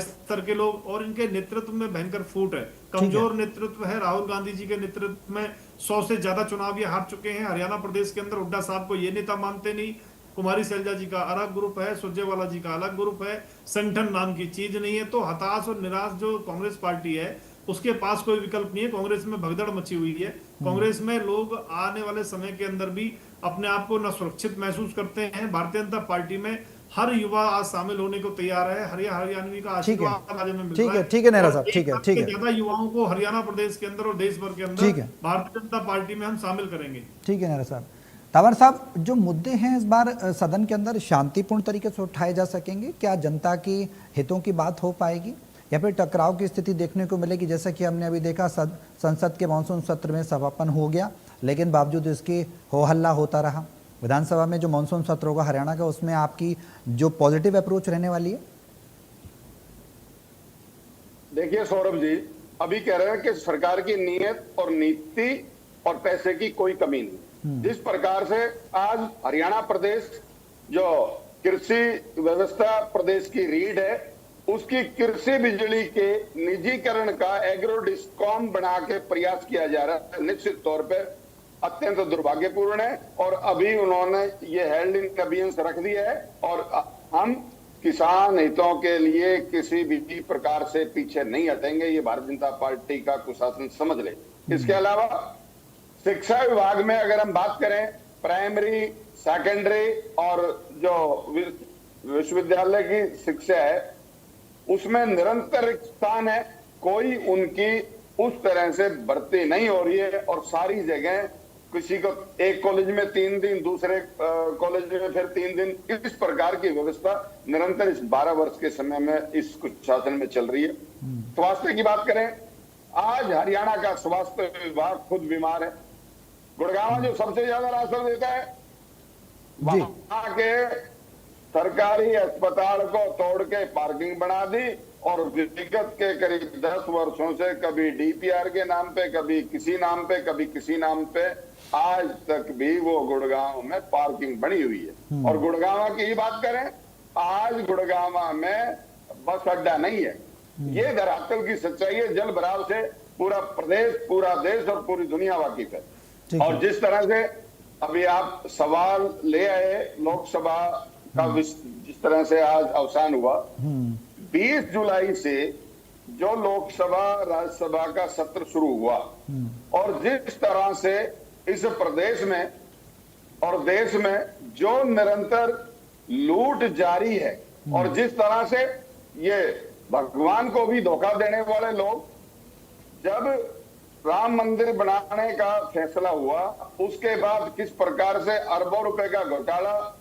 स्तर के लोग, और इनके नेतृत्व में भयंकर फूट है। कमजोर नेतृत्व है। राहुल गांधी जी के नेतृत्व में 100 से ज्यादा चुनाव ये हार चुके हैं। हरियाणा प्रदेश के अंदर हुड्डा साहब को ये नेता मानते नहीं। कुमारी शैलजा जी का अलग ग्रुप है, सुरजेवाला जी का अलग ग्रुप है, संगठन नाम की चीज नहीं है। तो हताश और निराश जो कांग्रेस पार्टी है उसके पास कोई विकल्प नहीं है। कांग्रेस में भगदड़ मची हुई है। कांग्रेस में लोग आने वाले समय के अंदर भी अपने आप को न सुरक्षित महसूस करते हैं। भारतीय जनता पार्टी में हर युवा आज शामिल होने को तैयार है। हरियाणवी का आशीर्वाद आज हमें मिल रहा है। ठीक है नेहरा साहब, ठीक है। ज्यादा युवाओं को हरियाणा प्रदेश के अंदर और देश भर के अंदर भारतीय जनता पार्टी में हम शामिल करेंगे। ठीक है नेहरा साहब। तंवर साहब, जो मुद्दे हैं इस बार सदन के अंदर शांतिपूर्ण तरीके से उठाए जा सकेंगे? क्या जनता की हितों की बात हो पाएगी या फिर टकराव की स्थिति देखने को मिलेगी? जैसा कि हमने अभी देखा, संसद के मानसून सत्र में समापन हो गया, लेकिन बावजूद इसके हो हल्ला होता रहा। विधानसभा में जो मानसून सत्र होगा हरियाणा का, उसमें आपकी जो पॉजिटिव अप्रोच रहने वाली है? देखिए सौरभ जी, अभी कह रहे हैं कि सरकार की नीयत और नीति और पैसे की कोई कमी नहीं। जिस प्रकार से आज हरियाणा प्रदेश जो कृषि व्यवस्था प्रदेश की रीढ़ है, उसकी कृषि बिजली के निजीकरण का एग्रो डिस्कॉम बना के प्रयास किया जा रहा है, निश्चित तौर पर अत्यंत दुर्भाग्यपूर्ण है। और अभी उन्होंने ये हेल्ड इन एबियंस रख दिया है और हम किसान हितों के लिए किसी भी प्रकार से पीछे नहीं हटेंगे, ये भारतीय जनता पार्टी का कुशासन समझ ले। इसके अलावा शिक्षा विभाग में अगर हम बात करें, प्राइमरी, सेकेंडरी और जो विश्वविद्यालय की शिक्षा है उसमें निरंतर रिक्त स्थान है, कोई उनकी उस तरह से भर्ती नहीं हो रही है और सारी जगह किसी को एक कॉलेज में 3 दिन, दूसरे कॉलेज में फिर 3 दिन, इस प्रकार की व्यवस्था निरंतर इस 12 वर्ष के समय में इस कुछ शासन में चल रही है। स्वास्थ्य की बात करें, आज हरियाणा का स्वास्थ्य विभाग खुद बीमार है। गुड़गांव जो सबसे ज्यादा राशन देता है, वहां के सरकारी अस्पताल को तोड़ के पार्किंग बना दी और विगत के करीब 10 वर्षों से कभी डीपीआर के नाम पे, कभी किसी नाम पे, कभी किसी नाम पे, आज तक भी वो गुड़गांव में पार्किंग बनी हुई है। और गुड़गांव की ही बात करें, आज गुड़गांव में बस अड्डा नहीं है। ये धरातल की सच्चाई है। जल भराव से पूरा प्रदेश, पूरा देश और पूरी दुनिया वाकिफ है। और जिस तरह से अभी आप सवाल ले आए, लोकसभा का जिस तरह से आज अवसान हुआ, 20 जुलाई से जो लोकसभा राज्यसभा का सत्र शुरू हुआ और जिस तरह से इस प्रदेश में और देश में जो निरंतर लूट जारी है और जिस तरह से ये भगवान को भी धोखा देने वाले लोग, जब राम मंदिर बनाने का फैसला हुआ उसके बाद किस प्रकार से अरबों रुपए का घोटाला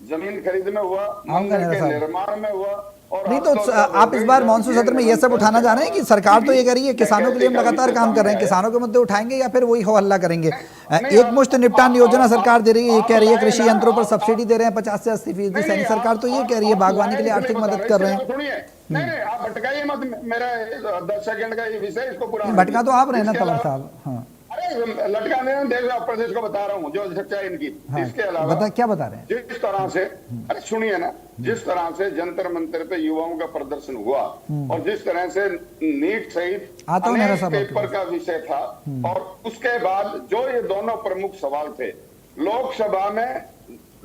जमीन खरीद में हुआ, मंदिर के निर्माण में हुआ। और नहीं तो आप इस बार मानसून सत्र में ये सब उठाना चाह रहे हैं कि सरकार तो ये कह रही है किसानों के लिए हम लगातार काम कर रहे हैं, किसानों के मुद्दे उठाएंगे या फिर वही हो हल्ला करेंगे? एक मुश्त निपटान योजना सरकार दे रही है, ये कह रही है कृषि यंत्रों पर सब्सिडी दे रहे हैं 50 से 80%। सैनी सरकार तो ये कह रही है बागवानी के लिए आर्थिक मदद कर रहे हैं। नहीं, आप भटकाइए मत, मेरा 10 सेकंड का ये विषय, इसको पूरा भटका तो आप रहे ना तंवर साहब। हाँ, अरे लटका नहीं, देश प्रदेश को बता रहा हूँ जो सच्चाई इनकी। इसके अलावा क्या बता रहे हैं? जिस तरह से, अरे सुनिए ना, जिस तरह से जंतर मंतर पे युवाओं का प्रदर्शन हुआ और जिस तरह से नीट सहित अनेक पेपर का विषय था, और उसके बाद जो ये दोनों प्रमुख सवाल थे लोकसभा में,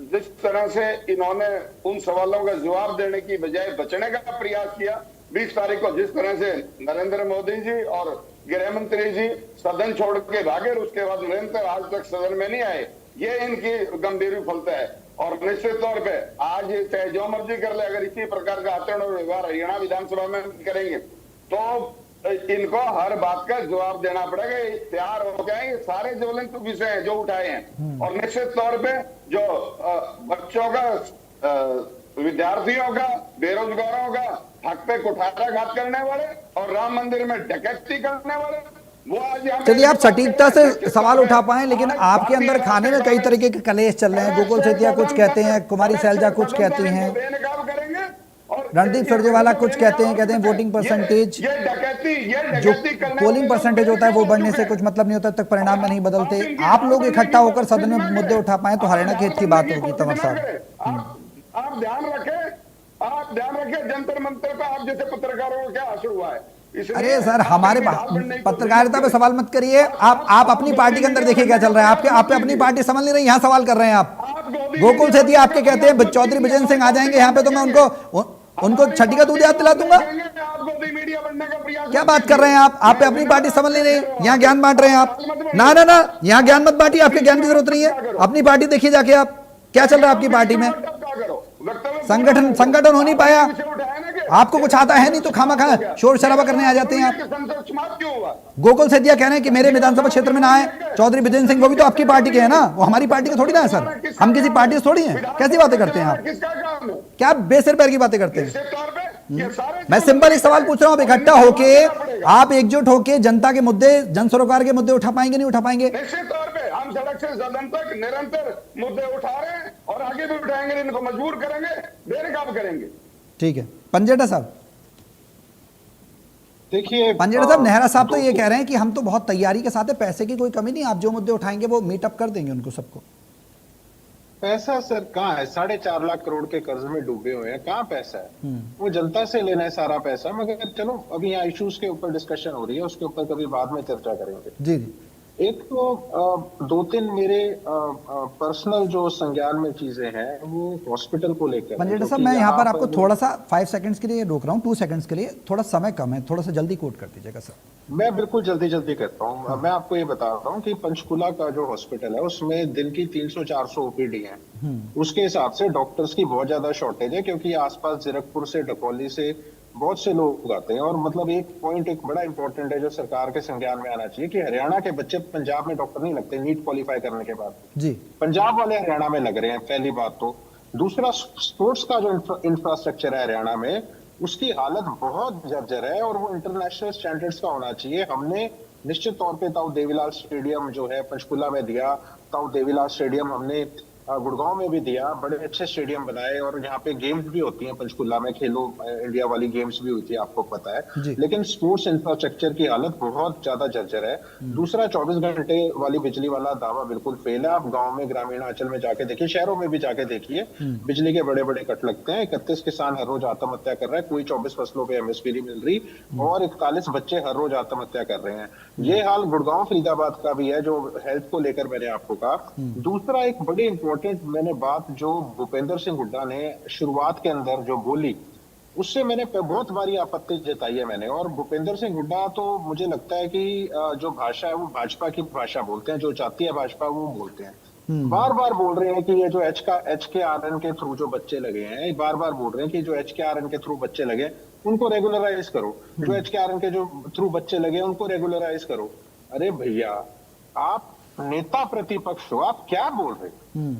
जिस तरह से इन्होंने उन सवालों का जवाब देने की बजाय बचने का प्रयास किया, 20 तारीख को जिस तरह से नरेंद्र मोदी जी और गृह मंत्री जी सदन छोड़ के भागे, उसके बाद निरंतर आज तक सदन में नहीं आए, ये इनकी गंभीर विफलता है। और निश्चित तौर पे आज चाहे जो मर्जी कर ले, अगर इसी प्रकार का आचरण और व्यवहार हरियाणा विधानसभा में करेंगे तो इनको हर बात का जवाब देना पड़ेगा। तैयार हो गए, सारे ज्वलंत विषय हैं जो उठाए हैं। और निश्चित तौर पे जो बच्चों का, विद्यार्थियों का, बेरोजगारों का हक पे कुठाराघात करने वाले और राम मंदिर में डकैती करने वाले, वो आज चलिए आप सटीकता से सवाल उठा पाए, लेकिन आपके अंदर खाने में कई तरीके के कलेश चल रहे हैं। गोकुल सेतिया कुछ कहते हैं, कुमारी सैलजा कुछ कहती हैं, रणदीप सुरजेवाला कुछ कहते हैं वोटिंग परसेंटेज, जो पोलिंग परसेंटेज होता है वो बढ़ने से कुछ मतलब नहीं होता, तक परिणाम में नहीं बदलते। आप लोग इकट्ठा होकर सदन में मुद्दे उठा पाए तो हरियाणा के हित की बात होगी। तंवर साहब आप ध्यान रखें, जंतर मंतर पे आप जैसे पत्रकारों को क्या असर हुआ है। अरे सर, हमारे पत्रकारिता पे सवाल मत करिए। आप अपनी पार्टी के अंदर देखिए क्या चल रहा है। आप अपनी पार्टी समझ नहीं रही, यहाँ सवाल कर रहे हैं आप। गोकुल सेतिया आपके कहते हैं चौधरी विजेंद्र सिंह आ जाएंगे यहाँ पे तो मैं उनको छठी का दूध याद दिला दूंगा। क्या बात कर रहे हैं आप? आप अपनी पार्टी समझ नहीं रही, यहाँ ज्ञान बांट रहे हैं आप। ना, यहाँ ज्ञान मत बांटिए, आपके ज्ञान की जरूरत नहीं है। अपनी पार्टी देखिए जाके आप क्या चल रहा है आपकी पार्टी में। संगठन हो नहीं पाया, आपको कुछ आता है नहीं तो खामा शोर शराबा करने आ जाते हैं आप। गोकुल सेतिया कह रहे हैं कि मेरे विधानसभा क्षेत्र में ना आए चौधरी विजेंद्र सिंह, वो भी तो आपकी पार्टी के हैं ना, वो हमारी पार्टी के थोड़ी ना है सर, हम किसी पार्टी से थोड़ी हैं। कैसी बातें करते हैं आप? क्या बेसिर पैर की बातें करते हैं? मैं सिंपल एक सवाल पूछ रहा हूँ, इकट्ठा होके आप एकजुट होके जनता के मुद्दे, जन सरोकार के मुद्दे उठा पाएंगे, नहीं उठा पाएंगे? निश्चित तौर पे हम सड़क से सदन तक निरंतर मुद्दे उठा रहे हैं और आगे भी उठाएंगे, इनको मजबूर करेंगे, बेनकाब करेंगे। ठीक है, पंजेटा साहब। देखिए पंजेटा साहब, नेहरा साहब तो ये कह रहे हैं कि हम तो बहुत तैयारी के साथ है, पैसे की कोई कमी नहीं, आप जो मुद्दे उठाएंगे वो मीटअप कर देंगे उनको सबको। पैसा सर कहाँ है? 4.5 लाख करोड़ के कर्ज में डूबे हुए हैं, कहाँ पैसा है? वो जनता से लेना है सारा पैसा। मगर चलो अभी यहाँ इश्यूज के ऊपर डिस्कशन हो रही है, उसके ऊपर कभी बाद में चर्चा करेंगे। जी। एक तो दो तीन मेरे पर्सनल जो संज्ञान में चीजें हैं वो हॉस्पिटल को लेकर हैं, पंजेटा साहब, क्योंकि मैं यहाँ पर यहाँ आपको थोड़ा सा 5 सेकंड्स के लिए रोक रहा हूँ, 2 सेकंड्स के लिए, थोड़ा समय कम है, थोड़ा सा जल्दी कोट कर दीजिएगा सर। मैं बिल्कुल जल्दी जल्दी करता हूँ। मैं आपको ये बता रहा हूँ कि पंचकुला का जो हॉस्पिटल है उसमें दिन की 300-400 ओपीडी है। उसके हिसाब से डॉक्टर्स की बहुत ज्यादा शॉर्टेज है, क्योंकि आसपास जीरकपुर से, डकौली से बहुत से लोग आते हैं। और मतलब एक पॉइंट एक बड़ा इंपॉर्टेंट है जो सरकार के संज्ञान में आना चाहिए कि हरियाणा के बच्चे पंजाब में डॉक्टर नहीं लगते नीट क्वालिफाई करने के बाद जी। पंजाब वाले हरियाणा में लग रहे हैं, पहली बात तो। दूसरा, स्पोर्ट्स का जो इंफ्रास्ट्रक्चर है हरियाणा में उसकी हालत बहुत जर्जर है और वो इंटरनेशनल स्टैंडर्ड्स का होना चाहिए। हमने निश्चित तौर पे ताऊ देवीलाल स्टेडियम जो है पंचकुला में दिया, ताऊ देवीलाल स्टेडियम हमने गुड़गांव में भी दिया, बड़े अच्छे स्टेडियम बनाए और यहाँ पे गेम्स भी होती हैं पंचकुला में, खेलो इंडिया वाली गेम्स भी हुई थी, आपको पता है। लेकिन स्पोर्ट्स इंफ्रास्ट्रक्चर की हालत बहुत ज्यादा जर्जर है। दूसरा, 24 घंटे वाली बिजली वाला दावा बिल्कुल फेल है। आप गांव में, ग्रामीण अंचल में जाके देखिए, शहरों में भी जाके देखिए, बिजली के बड़े बड़े कट लगते हैं। 31 किसान हर रोज आत्महत्या कर रहा है, कोई 24 फसलों पे एमएसपी नहीं मिल रही और 41 बच्चे हर रोज आत्महत्या कर रहे हैं। ये हाल गुड़गांव फरीदाबाद का भी है जो हेल्थ को लेकर मैंने आपको कहा। दूसरा, एक बड़ी इंपॉर्टेंट मैंने बात जो भूपेंद्र सिंह हुड्डा ने शुरुआत के अंदर जो बोली, उससे मैंने बहुत बारी आपत्ति जताई है मैंने। और भूपेंद्र सिंह हुड्डा तो मुझे लगता है कि जो भाषा है वो भाजपा की भाषा बोलते हैं, जो चाहती है भाजपा वो बोलते हैं। बार बार बोल रहे हैं कि ये जो HKRN के थ्रू जो बच्चे लगे हैं, बार बार बोल रहे हैं कि जो HKRN के थ्रू बच्चे लगे उनको रेगुलराइज करो, जो HKRN के जो थ्रू बच्चे लगे उनको रेगुलराइज करो। अरे भैया, आप नेता प्रतिपक्ष हो, आप क्या बोल रहे हो?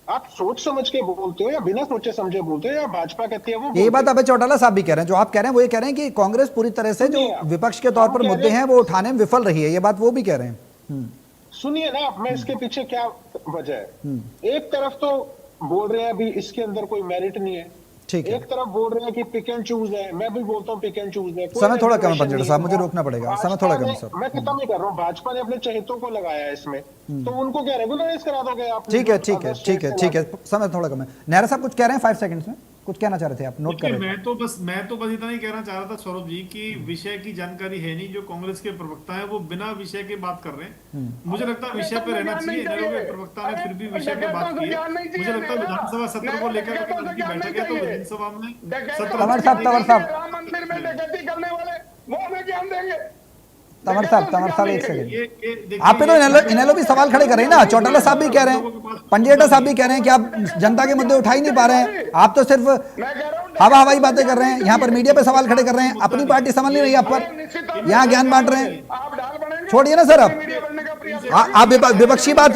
आप सोच समझ के बोलते हो या बिना सोचे समझे बोलते हो, या भाजपा कहती है वो? ये बात अभय चौटाला साहब भी कह रहे हैं, जो आप कह रहे हैं वो ये कह रहे हैं कि कांग्रेस पूरी तरह से जो विपक्ष के तौर पर मुद्दे हैं वो उठाने में विफल रही है, ये बात वो भी कह रहे हैं। सुनिए ना, मैं इसके पीछे क्या वजह है। एक तरफ तो बोल रहे हैं अभी इसके अंदर कोई मेरिट नहीं है, एक तरफ बोल रहे हैं कि पिक एंड चूज है, मैं भी बोलता हूँ पिक एंड चूज है। समय थोड़ा कम है पंजेटा साहब, मुझे रोकना पड़ेगा, समय थोड़ा कम है सर। मैं खत्म नहीं कर रहा हूँ, भाजपा ने अपने चहेतों को लगाया है इसमें, तो उनको क्या रेगुलराइज करा दोगे आप? ठीक है, समय थोड़ा कम है। नेहरा साहब कुछ कह रहे हैं 5 सेकंड्स में, कुछ कहना चाह रहे थे आप, नोट कर रहे थे। मैं तो बस इतना ही कहना चाह रहा था सौरभ जी की विषय की जानकारी है नहीं, जो कांग्रेस के प्रवक्ता है वो बिना विषय के बात कर रहे हैं। मुझे लगता है विषय पे रहना चाहिए। इन्होंने के प्रवक्ता ने फिर भी विषय पे बात की है। मुझे लगता है विधानसभा सत्र को लेकर के उनकी बैठक है, तो विधानसभा में तंवर साहब 1 सेकंड, आप पे तो इनेलो भी सवाल खड़े कर रहे हैं ना, चौटाला साहब भी कह रहे हैं, पंजेटा साहब भी कह रहे हैं कि आप जनता के मुद्दे उठा ही नहीं पा रहे हैं, आप तो सिर्फ हवाई बातें कर रहे हैं। यहाँ पर मीडिया पे सवाल खड़े कर रहे हैं, अपनी पार्टी समझ नहीं रही आप पर, यहाँ ज्ञान बांट रहे हैं। छोड़िए ना सर, आप विपक्षी बात